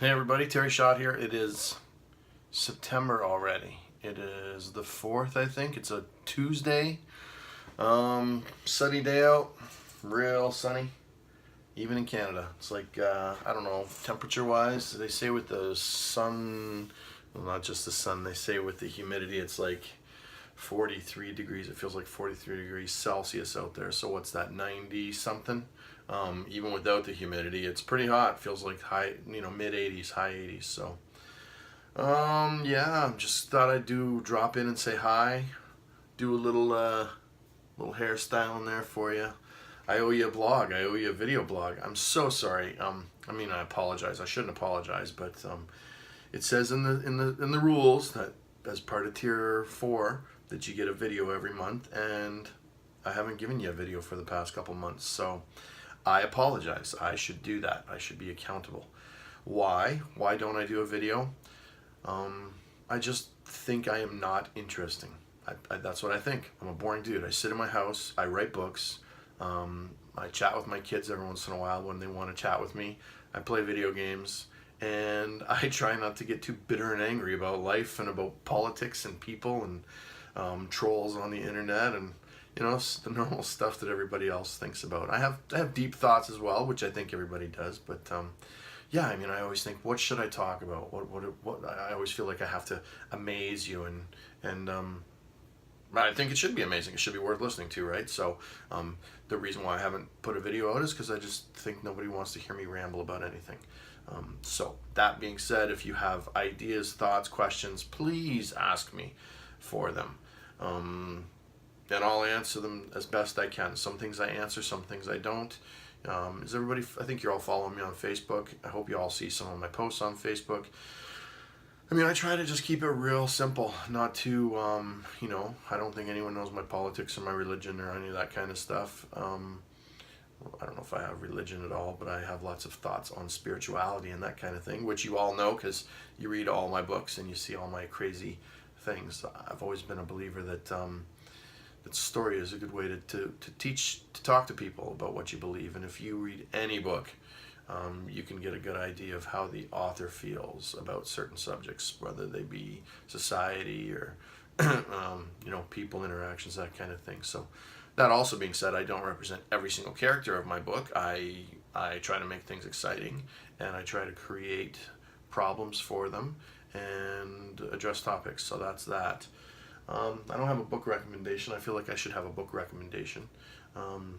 Hey everybody, Terry Schott here. It is September already. It is the 4th, I think. It's a Tuesday. Sunny day out. Real sunny. Even in Canada. It's like, I don't know, temperature wise, they say with the sun, well, not just the sun, they say with the humidity it's like 43 degrees. It feels like 43 degrees Celsius out there. So what's that, 90 something? Even without the humidity, it's pretty hot. Feels like high, mid 80s, high 80s. So, yeah, just thought I'd drop in and say hi, do a little hairstyle in there for you. I owe you a blog. I owe you a video blog. I'm so sorry. I apologize. I shouldn't apologize, but it says in the rules that as part of Tier 4 that you get a video every month, and I haven't given you a video for the past couple months, so I apologize. I should do that. I should be accountable. Why? Why don't I do a video? I just think I am not interesting. That's what I think. I'm a boring dude. I sit in my house. I write books. I chat with my kids every once in a while when they want to chat with me. I play video games. And I try not to get too bitter and angry about life and about politics and people and trolls on the internet and the normal stuff that everybody else thinks about. I have deep thoughts as well, which I think everybody does. But yeah, I always think, what should I talk about? What I always feel like I have to amaze you, and I think it should be amazing. It should be worth listening to, right? So the reason why I haven't put a video out is because I just think nobody wants to hear me ramble about anything. So that being said, if you have ideas, thoughts, questions, please ask me for them. And I'll answer them as best I can. Some things I answer, some things I don't. Is everybody, I think you're all following me on Facebook. I hope you all see some of my posts on Facebook. I try to just keep it real simple, not too, I don't think anyone knows my politics or my religion or any of that kind of stuff. I don't know if I have religion at all, but I have lots of thoughts on spirituality and that kind of thing, which you all know because you read all my books and you see all my crazy things. I've always been a believer that that story is a good way to talk to people about what you believe. And if you read any book, you can get a good idea of how the author feels about certain subjects, whether they be society or people interactions, that kind of thing. So that also being said, I don't represent every single character of my book. I try to make things exciting, and I try to create problems for them and address topics. So that's that. I don't have a book recommendation. I feel like I should have a book recommendation. I'm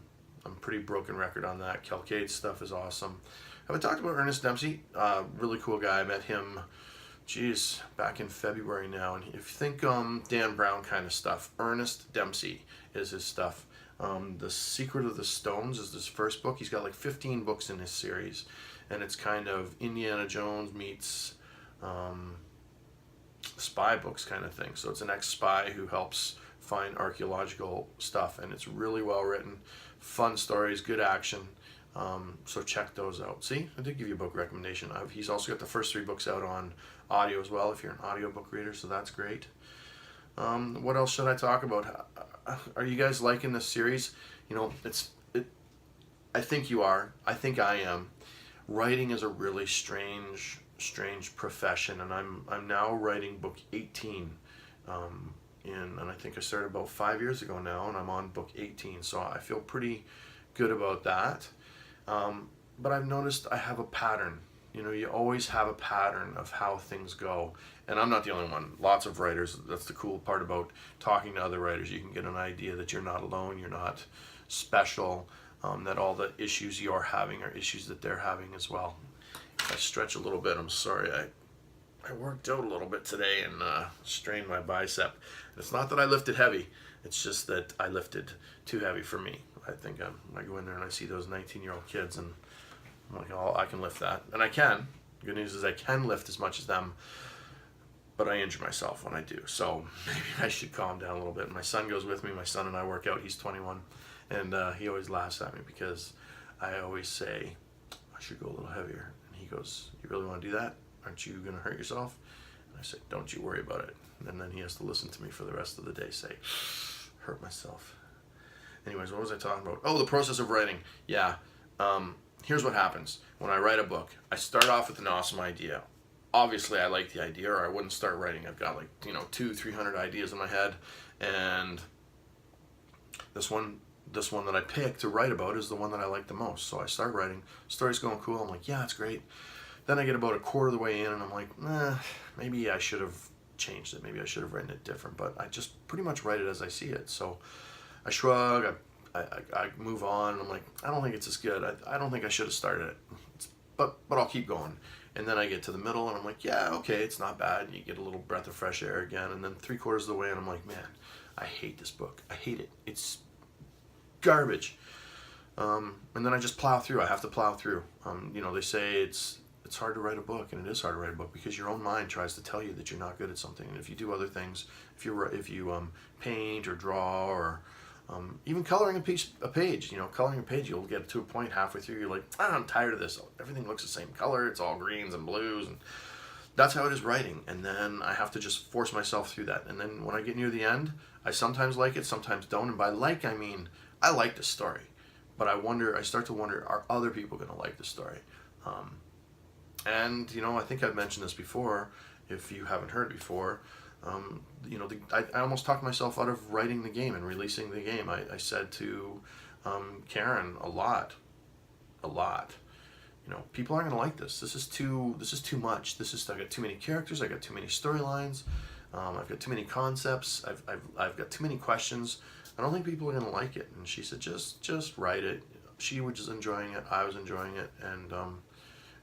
pretty broken record on that. Kelcade's stuff is awesome. Have I talked about Ernest Dempsey? Really cool guy. I met him, back in February now. And if you think Dan Brown kind of stuff, Ernest Dempsey is his stuff. The Secret of the Stones is his first book. He's got like 15 books in his series. And it's kind of Indiana Jones meets spy books kind of thing. So it's an ex-spy who helps find archaeological stuff. And it's really well written. Fun stories, good action. So check those out. See, I did give you a book recommendation. He's also got the first 3 books out on audio as well, if you're an audiobook reader, so that's great. What else should I talk about? Are you guys liking this series? I think you are. I think I am. Writing is a really strange profession, and I'm now writing book 18. And I think I started about 5 years ago now, and I'm on book 18, so I feel pretty good about that. But I've noticed I have a pattern. You always have a pattern of how things go. And I'm not the only one. Lots of writers, that's the cool part about talking to other writers. You can get an idea that you're not alone, you're not special, that all the issues you're having are issues that they're having as well. If I stretch a little bit, I'm sorry, I worked out a little bit today and strained my bicep. It's not that I lifted heavy, it's just that I lifted too heavy for me. I think I go in there and I see those 19-year-old kids and I'm like, oh, I can lift that. And I can. The good news is I can lift as much as them, but I injure myself when I do. So maybe I should calm down a little bit. My son goes with me. My son and I work out. He's 21. And he always laughs at me because I always say, I should go a little heavier. And he goes, you really want to do that? Aren't you going to hurt yourself? And I say, don't you worry about it. And then he has to listen to me for the rest of the day say, hurt myself. Anyways, what was I talking about? Oh, the process of writing. Yeah. here's what happens when I write a book. I start off with an awesome idea. Obviously, I like the idea, or I wouldn't start writing. I've got like 200-300 ideas in my head, and this one that I picked to write about is the one that I like the most. So I start writing. Story's going cool. I'm like, yeah, it's great. Then I get about a quarter of the way in, and I'm like, maybe I should have changed it. Maybe I should have written it different. But I just pretty much write it as I see it. So I shrug. I move on. And I'm like, I don't think it's as good. I don't think I should have started it. But I'll keep going. And then I get to the middle, and I'm like, yeah, okay, it's not bad. You get a little breath of fresh air again. And then 3/4 of the way, and I'm like, man, I hate this book. I hate it. It's garbage. And then I just plow through. I have to plow through. They say it's hard to write a book, and it is hard to write a book because your own mind tries to tell you that you're not good at something. And if you do other things, if you paint or draw or even coloring a page, coloring a page, you'll get to a point halfway through, you're like, I'm tired of this. Everything looks the same color. It's all greens and blues, and that's how it is writing. And then I have to just force myself through that. And then when I get near the end, I sometimes like it, sometimes don't. And by like, I mean I like the story, but I start to wonder, are other people going to like the story? And I think I've mentioned this before. If you haven't heard before, I almost talked myself out of writing the game and releasing the game. I said to Karen a lot, people aren't going to like this. This is too much. I got too many characters. I got too many storylines. I've got too many concepts. I've got too many questions. I don't think people are going to like it. And she said, just write it. She was just enjoying it. I was enjoying it, and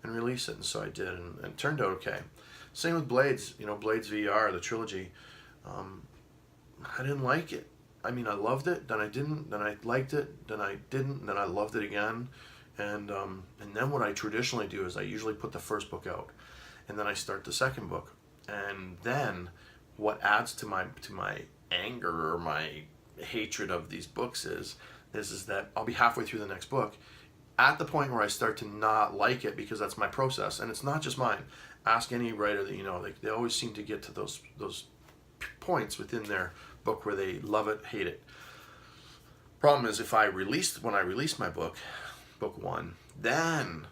release it. And so I did, and it turned out okay. Same with Blades. Blades VR, the trilogy. I didn't like it. I mean, I loved it, then I didn't, then I liked it, then I didn't, then I loved it again. And then what I traditionally do is I usually put the first book out, and then I start the second book. And then what adds to my anger or my hatred of these books is that I'll be halfway through the next book at the point where I start to not like it, because that's my process. And it's not just mine. Ask any writer that they always seem to get to those points within their book where they love it, hate it. Problem is, when I release my book one, then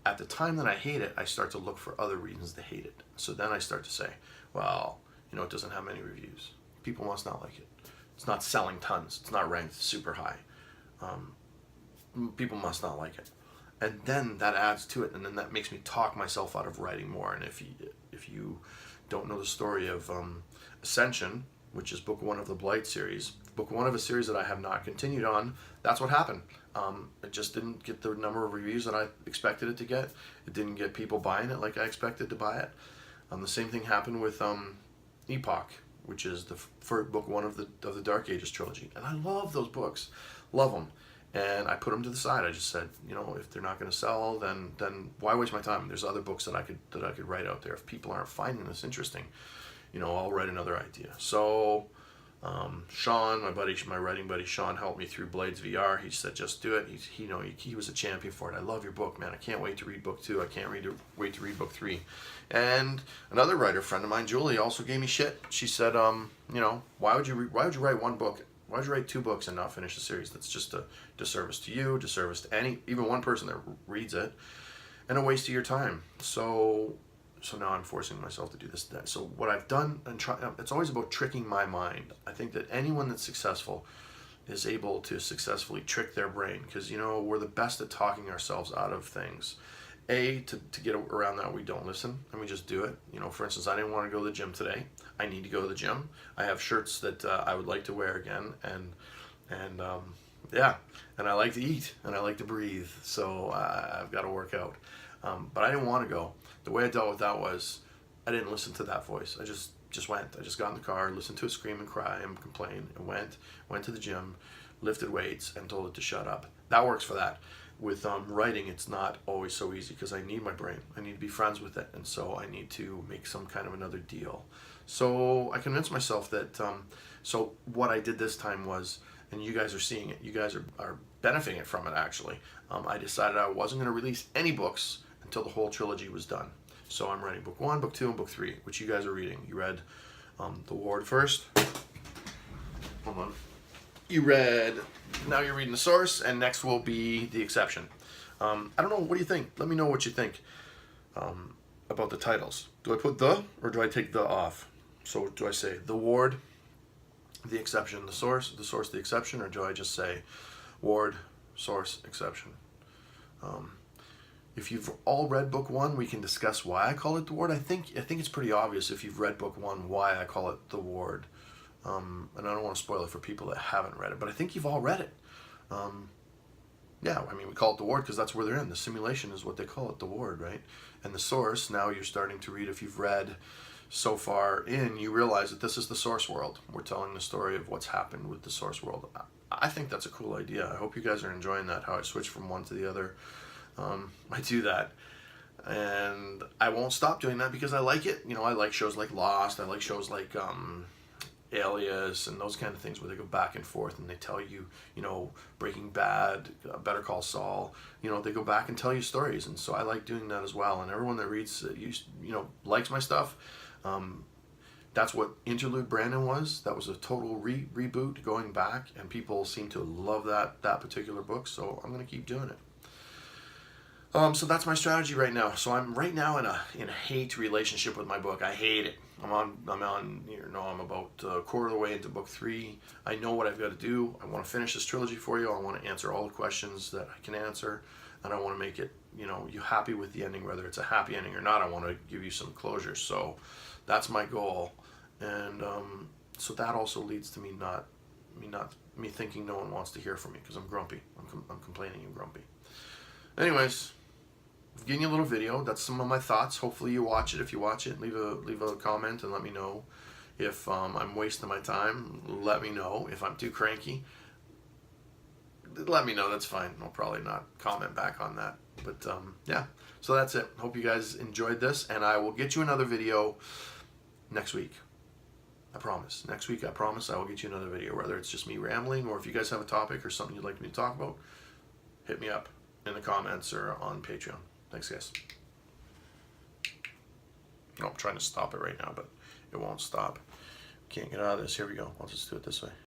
at the time that I hate it, I start to look for other reasons to hate it. So then I start to say, well, it doesn't have many reviews. People must not like it. It's not selling tons. It's not ranked super high. People must not like it. And then that adds to it, and then that makes me talk myself out of writing more. And if you don't know the story of Ascension, which is book 1 of the Blight series, book 1 of a series that I have not continued on, that's what happened. It just didn't get the number of reviews that I expected it to get. It didn't get people buying it like I expected to buy it. The same thing happened with Epoch, which is the first book 1 of the Dark Ages trilogy. And I love those books. Love them. And I put them to the side. I just said, if they're not going to sell, then why waste my time? There's other books that I could write out there. If people aren't finding this interesting, I'll write another idea. So Sean, my writing buddy Sean, helped me through Blades VR. He said, just do it. He was a champion for it. I love your book, man. I can't wait to read book 2. I can't wait to read book 3. And another writer friend of mine, Julie, also gave me shit. She said, why would you write one book? Why would you write 2 books and not finish the series? That's just a disservice to you, disservice to even one person that reads it, and a waste of your time. So now I'm forcing myself to do this. So what I've done, it's always about tricking my mind. I think that anyone that's successful is able to successfully trick their brain, because we're the best at talking ourselves out of things. To get around that, we don't listen and we just do it. For instance, I didn't want to go to the gym today. I need to go to the gym. I have shirts that I would like to wear again, and I like to eat and I like to breathe. So I've got to work out. But I didn't want to go. The way I dealt with that was I didn't listen to that voice. I just went. I just got in the car, listened to it scream and cry and complain, and went to the gym, lifted weights, and told it to shut up. That works for that. With writing, it's not always so easy, because I need my brain. I need to be friends with it, and so I need to make some kind of another deal. So I convinced myself that, so what I did this time was, and you guys are seeing it, you guys are benefiting from it actually, I decided I wasn't going to release any books until the whole trilogy was done. So I'm writing book 1, book 2, and book 3, which you guys are reading. You read The Ward first. Hold on. Now you're reading The Source, and next will be The Exception. I don't know. What do you think? Let me know what you think about the titles. Do I put the, or do I take the off? So do I say the ward, the exception, the source, the exception, or do I just say ward, source, exception? If you've all read book one, we can discuss why I call it the ward. I think it's pretty obvious if you've read book one why I call it the ward. And I don't want to spoil it for people that haven't read it, but I think you've all read it. Yeah, I mean, we call it the ward because that's where they're in. The simulation is what they call it, the ward, right? And the source, now you're starting to read, if you've read so far in, you realize that this is the source world. We're telling the story of what's happened with the source world. I think that's a cool idea. I hope you guys are enjoying that, how I switch from one to the other. I do that. And I won't stop doing that because I like it. You know, I like shows like Lost. I like shows like Alias and those kind of things where they go back and forth and they tell you, you know, Breaking Bad, Better Call Saul, you know, they go back and tell you stories. And so I like doing that as well. And everyone that reads, you know, likes my stuff. That's what Interlude Brandon was. That was a total reboot going back, and people seem to love that particular book. So I'm going to keep doing it. So that's my strategy right now. So I'm right now in a hate relationship with my book. I hate it. I'm on you know, I'm about a quarter of the way into book 3. I know what I've got to do. I want to finish this trilogy for you. I want to answer all the questions that I can answer, and I want to make it, you know, you happy with the ending, whether it's a happy ending or not. I want to give you some closure. So that's my goal, and so that also leads to me thinking no one wants to hear from me because I'm grumpy. I'm complaining and grumpy. Anyways, I'm giving you a little video. That's some of my thoughts. Hopefully you watch it. If you watch it, leave a comment and let me know if I'm wasting my time. Let me know if I'm too cranky. Let me know. That's fine. I'll probably not comment back on that. But yeah, so that's it. Hope you guys enjoyed this, and I will get you another video next week. I promise. Next week, I promise I will get you another video, whether it's just me rambling or if you guys have a topic or something you'd like me to talk about, hit me up in the comments or on Patreon. Thanks, guys. Oh, I'm trying to stop it right now, but it won't stop. Can't get out of this. Here we go. I'll just do it this way.